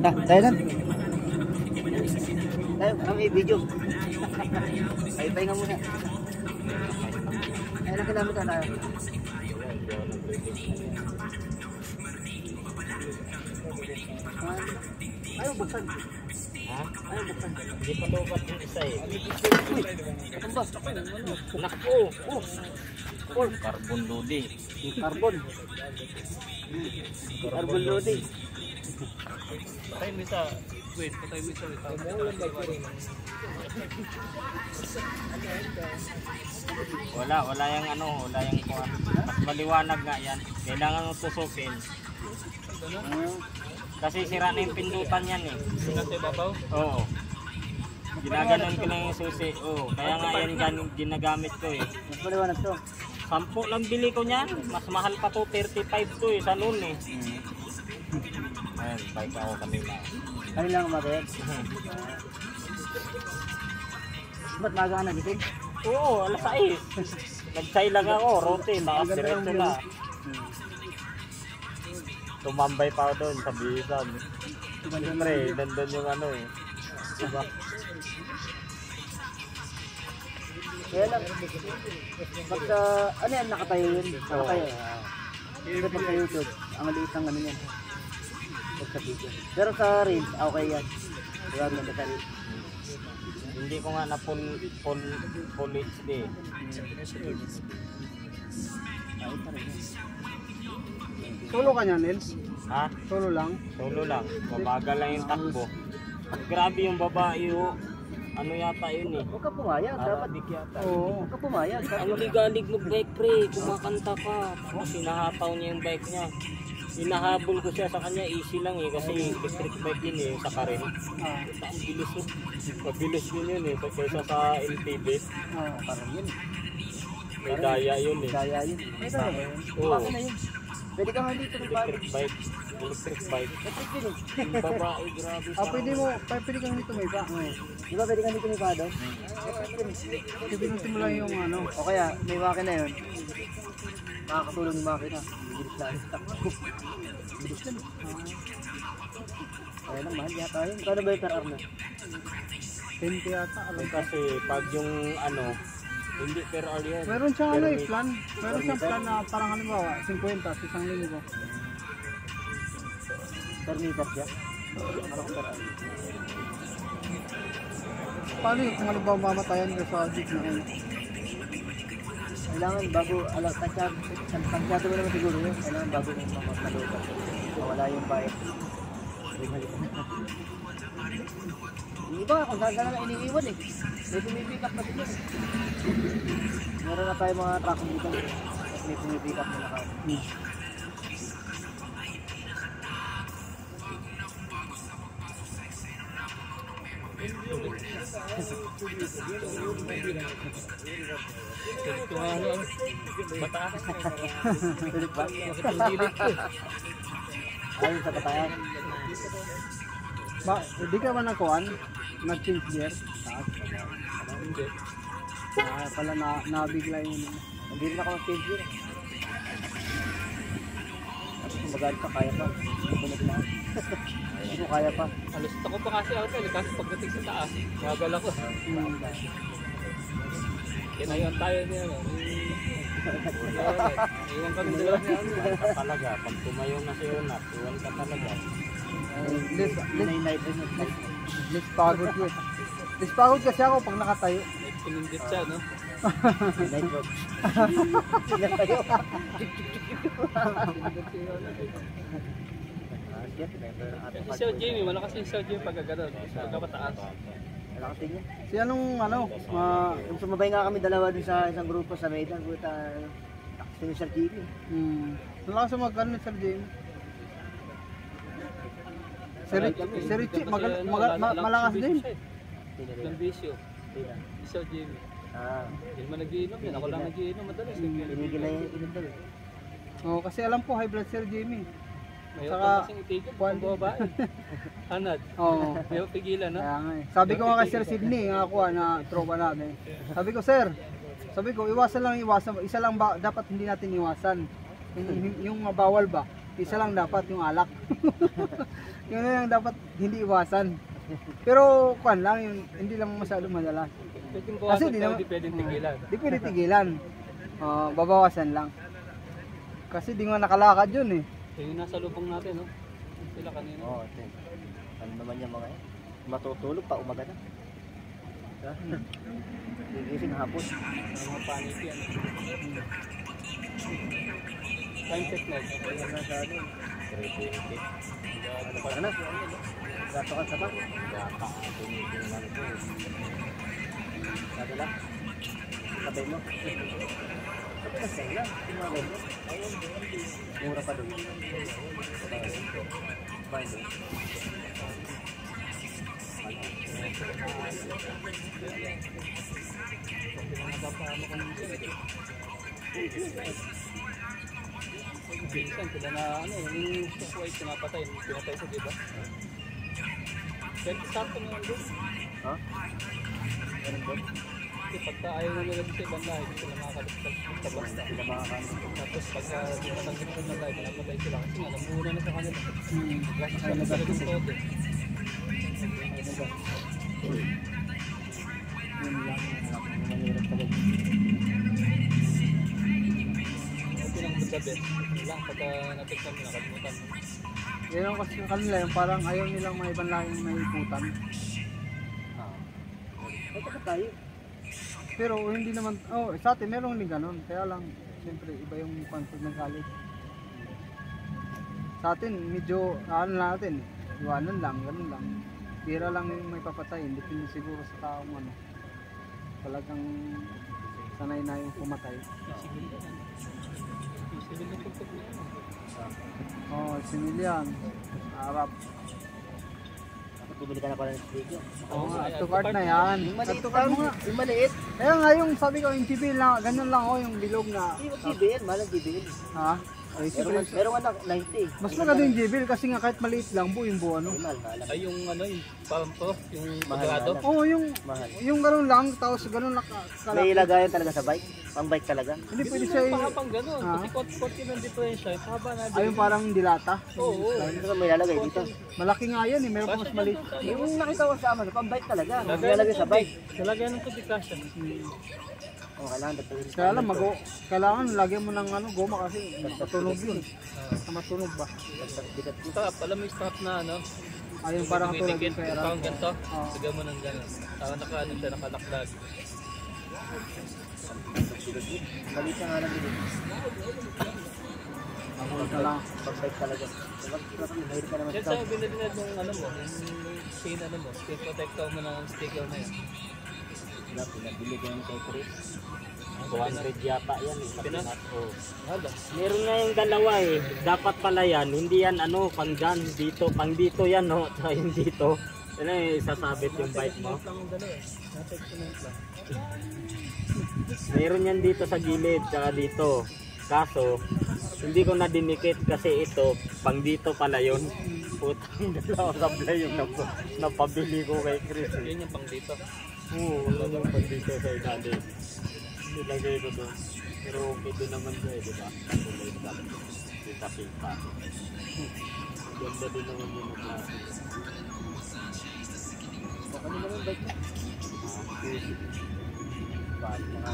Tayo na. Tayo, kami video. Tayo pahinga muna. Ilang kilometer tayo? Ayaw buksan. Ha? Ayaw buksan. Hindi pa lubat yung isa eh. Ang ba? Naku! Carbon loading. Carbon. Carbon loading. Patay mo isa. Wait, patay mo isa. Wala yung ano, wala yung kuha. Mas maliwanag nga yan. Kailangan mo tusukin. Kasi sira na yung pindutan yan eh. Pindutan yung babaw? Oo. Ginaganon ko lang yung susi. Oo. Kaya nga yan ginagamit ko eh. Mas maliwanag to. 10 lang bili ko niyan. Mas mahal pa to. 35 to eh. Sa noon eh. Ayan, bike ako kanina. Ano lang umatid? Ba't maga ka nagising? Oo, alas 6. Nagsay lang ako. Routine. Tapos diretso na. Tumambay pa ako doon sa bisan. Siyempre, nandun yung ano eh. Diba? Kaya lang, pagka, ano yan, nakatayo yun? Nakatayo. Kasi pagka YouTube, ang maliit ng ano yan. Pagka video. Pero sa Reels, okay yan. Diba, ganda sa Reels. Hindi ko nga na full HD. Solo ka niya, Nels? Ha? Solo lang? Solo lang. Mabagal lang yung takbo. Grabe yung babae oh. Ano yata yun eh? Huwag ka pumayag. Dapat. Arabic yata. Oo. Huwag ka pumayag. Ang ligalig mag-bike pre. Kumakanta pa. Tapos sinahataw niya yung bike niya. Hinahabol ko siya sa kanya. Easy lang eh. Kasi electric bike yun eh. Sa karin. Ang bilis oh. Mabilis din yun eh. Kaysa sa LTV. Parang yun. May daya yun eh. Daya yun. May daya yun. Oo. Bakit na yun? Pwede ka nga dito ng bike. Electric bike. Electric bike. Electric din eh. Yung babae grabe. Pwede kang dito may pa. Di ba pwede kang dito may pa daw? Pipinutin mo lang yung ano. O kaya, may makina yun. Makakatulong yung makina. Bilis lang. Bilis lang. Kaya lang, mahal yata yun. Kano ba yung per hour na? 20 yata. Kasi pag yung ano, hindi per hour yan. Meron siyang ano eh, plan. Meron siyang plan na parang halimbawa, 50 sa isang linggo. Per meter siya? Ano kung per hour? Paano yun kung halimbawa mamatayan ka sa jeep na ano? Kailangan bago, tansyado mo naman siguro yun. Kailangan bago mong mamalutan. Wala yung bayad. Yung iba, kung saan na lang iniiwan eh. May pumipick up na sila eh. Meron na tayo mga truck dito. May pumipick up na naka. Ulit ba? Ayun sa patayan. Ba, hindi ka ba nakuhan? Nag-change gear? Hindi. Pala nabigla yun. Hindi rin ako mag-change gear. Magalit ka, kaya pa. Bumalik na ako. Hindi ko kaya pa. Alas ako pa kasi ako kasi pagdating sa taas, magal ako. Kinayon tayo niya. Iwan kami dalawa niya. Talaga, pag tumayo na si Unat, iwan ka talaga. Less pagod yun. Less pagod kasi ako pag nakatayo. Pinindit siya, no? Night road. Ingat tayo. Si Sir Jimmy, malakas yung Sir Jimmy pagkagano'n. Pagkapataas. Malakas din niya. Si anong ano? Sumabay nga kami dalawa dun sa isang grupo sa Maidan. Si Sir Jimmy. Malakas mag ano Sir Jimmy? Si Richie, malakas din. Ng bisyo. Si Sir Jimmy. Hindi man nagiinom yan. Ako lang nagiinom madalas. Pinigil na yung inom daw. Oo, kasi alam po high blood Sir Jimmy. Mayaw ka kasing itigil. Kung babae. Hanad. Oo. Mayaw pigilan, no? Kaya nga eh. Sabi ko nga kay Sir Sidney, nga ako na tropa namin. Sabi ko, Sir, iwasan lang. Isa lang ba, dapat hindi natin iwasan. Yung bawal ba? Isa lang dapat, yung alak. Yun na lang dapat hindi iwasan. Pero kuan lang yung hindi lang masyadong madalas. Pwedeng Kasi bawasan di pero naman- di pwedeng tigilan. Di pwede tigilan. Babawasan lang. Kasi di nga nakalakad yun eh. Yung nasa lubong natin, no? Sila kanina. Oo, ito. Ano naman yung mga yan? Matutulog pa, umaga na. Gigising hapon. Ang mga panic yan. Time check na. Kaya na sa ano. 320. Ano pa na? Gato ka sa ba? Yata, tinitingnan ko. Sabi lang. Sabay mo. Sabi na sa'yo lang. Tumawag mo. Mura pa doon. Fine doon. Minsan sila na ano, yung suko ay pinapatay sa diba? Then start ko naman doon. Ha? Meron doon? Kasi pagka ayaw na nila sa ibang lahi, sila makakalimutan sa basta. Sila makakaano. Tapos pagka di matanggap sa ibang lahi, pinapatay sila kasi nga, namuna na sa kanila. Kasi Ay, sila nagastos ng todo. Yun lang. Mahirap talaga. Ito lang magsabi. Ito lang, pagka natikman mo, nakalimutan mo. Yan ang kasi kanila yung parang ayaw nilang may ibang lahing nahiputan. Ay, taka tayo. Pero hindi naman, sa atin meron din ganun. Kaya lang, siyempre iba yung concept ng college. Sa atin, medyo, ano natin, iwanan lang, ganun lang. Pira lang yung may papatay, hindi pindi siguro sa taong ano. Talagang sanay na yung pumatay. Civil yan. Civil na pagpag na yan. Similian, Arab. Dapat bumili ka na pala ng video. Oo nga, ay, add to cart na yan. Yung Add maliit to cart lang. mo nga. Yung maliit. Kaya nga yung sabi ko, yung GBL na, ganun lang yung bilog na. Yung GBL, mahal ang GBL. Ha? Ay, siyempre, Meron nga na 90. mas maganda yung GBL kasi nga kahit maliit lang, buo yung buo ano. Ay, mahal, mahal. Ay, yung ano, yung pampo, yung Mahal, pagkado. mahal. Oo, Mahal. yung ganun lang, tapos ganun lang May ilagayan talaga sa bike. Pang bike talaga. Hindi pwede Hindi siya mo pang gano'n. Ha? Kasi kot-kot yun ang differential. Haba na. ayun parang dilata. Oo. Ano ka may lalagay dito? Malaki nga yan eh, meron pa mas maliit. Yung nakita ko sa Amazon, pang bike talaga. Lagay Nilalagay sa bike. Nalagyan ng tubig kasya. Oh, kailangan dagdagan. Kaya lang, kailangan lagyan mo ng goma kasi matunog yun. Matunog ba? Dagdag bigat. Strap, alam mo yung strap na ano? Ayun parang tulad Tumitikit, yung pera. parang ganito. Oo. Lagyan mo ng gano'n. Naka-ano siya, nakalaklag. Maliit na nga lang dito. Ito lang. Pang bike talaga. Mahirap ka naman Yan sa sa binilad ng ano mo, yung chain ano mo, chain protector mo ng sticker na yun. Pinabili ko yung kay Chris. 200 yata yan eh. Sa Pinas? Pinas. Oh. Hala. Meron na yung dalawa eh. Dapat pala yan. Hindi yan ano, pang dyan, dito. Pang dito yan no. Tsaka yung dito. Yan na yung isasabit yung bike mo. Lang ang dalawa eh. Nasa cement lang. Meron yan dito sa gilid. Tsaka dito. Kaso, hindi ko na dinikit kasi ito, pang dito pala yun. Putang dalawa sablay yung napabili ko kay Chris eh. Yun yung pang dito. Oo, wala lang pang dito sa ilalim. Nilagay ko doon. Pero okay din naman siya eh, di ba? Kulay black. Kita-kita. Ganda din naman yung klase. Baka naman yung bike niya. Bakit na nga.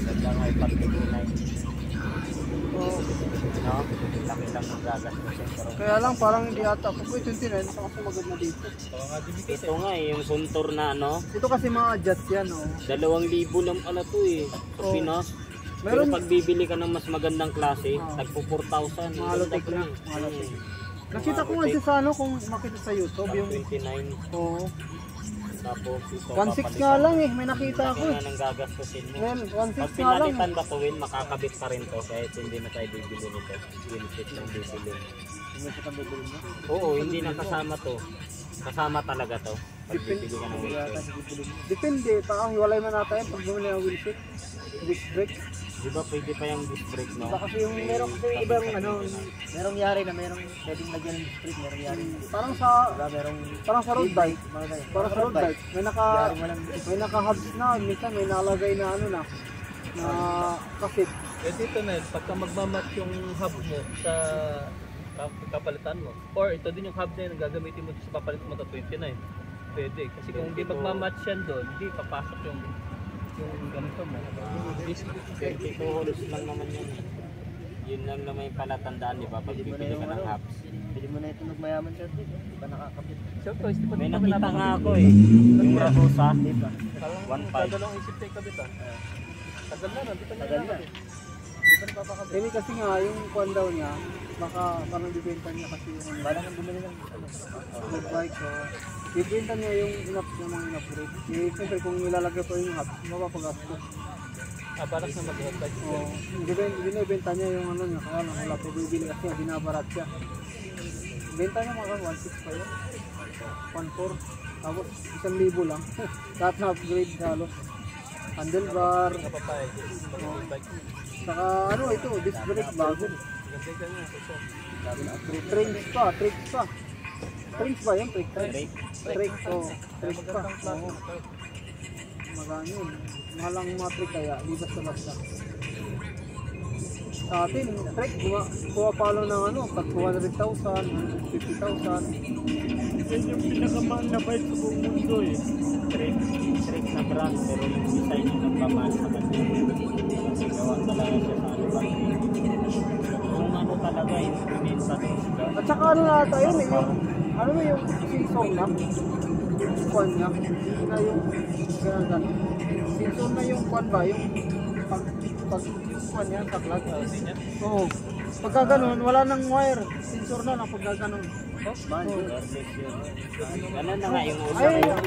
Ganda nga yung pag-29. Oo. No? Laki lang ng gagas mo siya. Pero Kaya lang parang hindi ata. Pag 29, ito kasi maganda dito. Baka nga dumikit ito nga eh, yung contour na ano, Ito kasi mga adjust yan oh. 2,000 lang pala to eh. Sa Oo. Pinas. Pero Meron pag bibili ka ng mas magandang klase, Oo. tagpo 4,000. mga lotek na. Mga lotek. Nakita ko nga siya sa kung makita sa YouTube yung 29. oo. Tapos ito, 1.6 nga lang eh, may nakita Laki ko. nga ng gagastusin mo. Well, Pag 1.6 nga lang. pinalitan ba to Win, makakabit pa rin to kahit hindi na tayo bibili nito. Winfit ng bibili. Hindi sa pambibili mo. Oo, hindi na kasama to. Kasama talaga to. Pag bibili ka ng Hindi winfit. yata sa bibili mo. Depende, parang hiwalay man natin pag bumili ng wheelset. Disc brake. Di ba pwede pa yung disc brake no? Iba kasi yung meron kasi ibang ano, merong yari na merong pwedeng lagyan ng street, merong yari. Parang sa Diba merong road bike. mga ganyan. Parang sa road bike. May Yari mo lang. naka-hubs na, minsan may nakalagay na ano na na kasit. Eh dito na, pagka magmamat yung hub mo sa kapalitan mo. Or ito din yung hub na yun, gagamitin mo sa papalitan mo to 29. Pwede. Kasi kung hindi magmamatch yan doon, hindi papasok yung ganito mo. 32 holes lang naman yun. Yun lang naman yung palatandaan, di ba? Pag Pwede mo na bibili yung ka ng ano, hubs. pwede mo na ito nagmayaman sir, di ba nakakabit? Siyempre, hindi pa May kami nakita nga napakabit. ako eh. Yung Raposa. Di ba? Parang 1.5. dalawang isip tayo kabit ah. Tagal na, hindi pa Tagal na. nakakabit. Hindi pa napapakabit. Eh kasi nga yung kwan daw niya, baka parang bibenta niya kasi yung ano, Parang ang bumili ng ano. road bike, so bibenta niya yung inap ng mga inap rate. Eh, siyempre kung ilalagay pa yung hub, mapapagastos. Balak na mag-hot bike. O, binibenta niya yung ano niya, kaya lang wala pa bibili kasi binabarat siya. Benta niya mga 1.6 pa yun. 1.4. Tapos 1,000 lang. Lahat na upgrade halos. Handlebar. Napapayag. Mag-hot bike. Saka ano ito, disc brake bago. Ganda ka nga. So, Sabi na upgrade. Tricks pa. Tricks ba yan? Tricks. Brake. Tricks, oh. Tricks pa. magandang klase. Oo. Magano yun. Mahal ang mga trick kaya, di basta-basta. Sa atin, trick, kuha palo ng ano, pag 200,000, 50,000. Yan yung pinakamahal na bike sa buong mundo eh. Trick na brand, pero yung design yung nagpamahal sa kanya. Kasi gawa talaga siya sa ano ba. Kung ano talaga yung pinita din sila. At saka ano na ata yun, yung, ano na yung season na, yung kwan niya, hindi na yung ganun. Season na yung kwan ba, yung pag kwan niya, taklag. Oo. Pagka ganun, wala nang wire, sensor na lang pagka ganun. Wireless yun. Ganun na nga yung uso Ay, ngayon.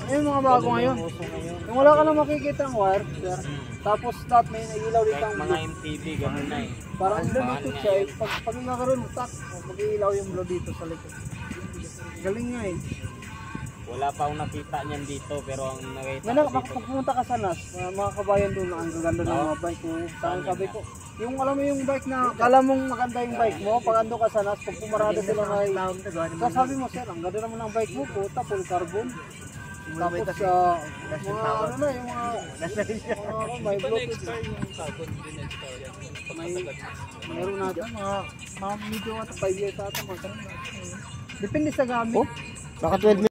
yung mga bago Ganun ngayon. yung uso ngayon. Yung wala ka na makikita ng wire, sir. Tapos lahat may ilaw dito Kahit ang mga blue. MTV, ganun na eh. Parang Mahal Bluetooth nga siya, yun. pag nakaroon, tak, mag-iilaw yung blue dito sa likod. Galing nga eh. Wala pa akong nakita niyan dito, pero ang nakita Ngayon, ko dito. pag pumunta ka sa NAS, mga kabayan doon, ang gaganda ng mga bike mo. Sabi ko, yung alam mo yung bike na, kala mong maganda yung bike mo, pag ando ka sa NAS, pag pumarada sila na sabi mo, sir, ang ganda naman ng bike mo, puta, full carbon. Tapos, mga ano na, yung mga, may pa Bluetooth. na-expire yung carbon din na-expire yan. Meron natin, mga medyo 5 years ata, mga ganun. Depende sa gamit. Baka 12